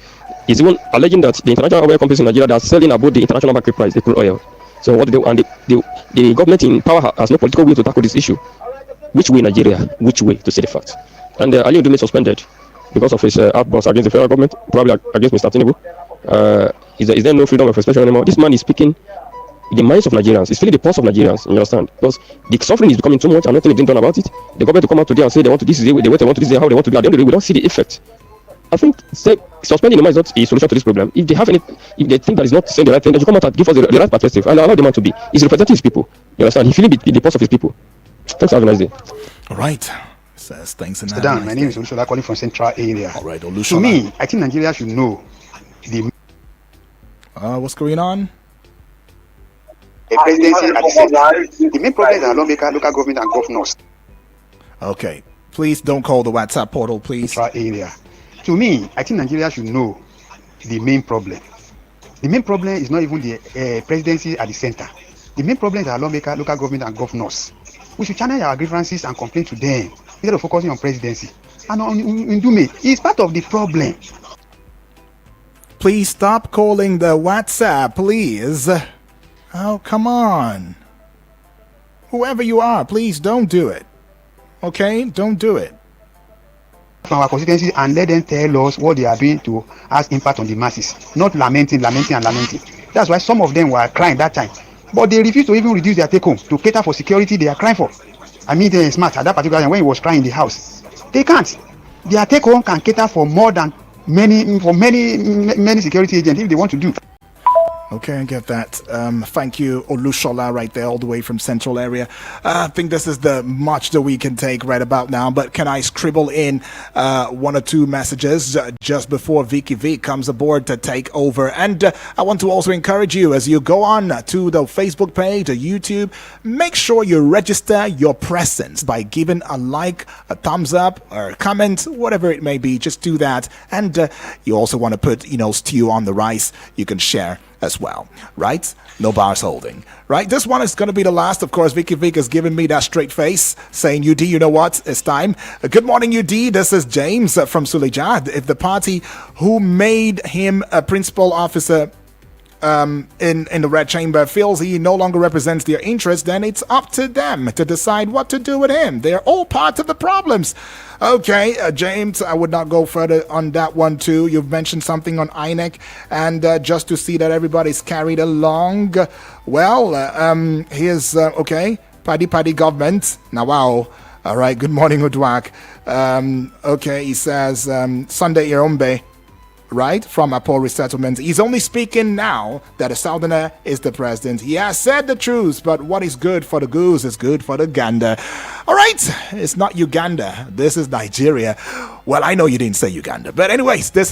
He's even alleging that the international oil companies in Nigeria that are selling above the international market price, the crude oil. So what do they, and the government in power has no political will to tackle this issue. Which way Nigeria? Which way, to say the facts? And Ali Ndume suspended because of his outbursts against the federal government, probably against Mr. Tinubu. Is there no freedom of expression anymore? This man is speaking the minds of Nigerians. He's feeling the pulse of Nigerians, you understand? Because the suffering is becoming too much and nothing is being done about it. The government to come out today and say they want to this is the way they want to this is how they want to do it. At the end of the day, we don't see the effect. I think suspending the man is not a solution to this problem. If they think that is not saying the right thing, they should come out and give us the right perspective and allow the man to be. He's representing his people. You understand? He's feeling the pulse of his people. Thanks, have a nice day. All right. Says thanks and Dan, my name is Olushola, calling from Central area. All right, Olushola. To me, I think Nigeria should know the. What's going on? The presidency at the center. The main problem is our local government and governors. Okay. Please don't call the WhatsApp portal, please. Central area. To me, I think Nigeria should know the main problem. The main problem is not even the presidency at the center. The main problem is our local government and governors. We should channel our grievances and complain to them instead of focusing on presidency. And on Ndume, he's part of the problem. Please stop calling the WhatsApp, please. Oh, come on. Whoever you are, please don't do it. Okay? Don't do it. From our constituency and let them tell us what they are doing to has impact on the masses, not lamenting. That's why some of them were crying that time, but they refused to even reduce their take home to cater for security they are crying for. I mean, they're smart at that particular time when he was crying in the house. They can't. Their take home can cater for more than many security agents if they want to do. Okay, I get that. Thank you, Olushola, right there, all the way from Central area. I think this is the much that we can take right about now, but can I scribble in one or two messages just before Vicky V comes aboard to take over? And I want to also encourage you, as you go on to the Facebook page or YouTube, make sure you register your presence by giving a like, a thumbs up, or a comment, whatever it may be. Just do that. And you also want to put, stew on the rice. You can share as well, right? No bars holding, right? This one is going to be the last. Of course, Vicky Vic has given me that straight face saying, UD, you know what? It's time. Good morning, UD. This is James from Suleja. If the party who made him a principal officer in the Red Chamber feels he no longer represents their interests, then it's up to them to decide what to do with him. They're all part of the problems. Okay, James, I would not go further on that one too. You've mentioned something on INEC, and just to see that everybody's carried along. Well, here's, okay, Paddy government. Now, wow. All right, good morning, Udwak. Okay, he says, Sunday Irombe, right, from Apo Resettlement. He's only speaking now that a Southerner is the president. He has said the truth, but what is good for the goose is good for the gander. All right, it's not Uganda. This is Nigeria. Well, I know you didn't say Uganda, but anyways, this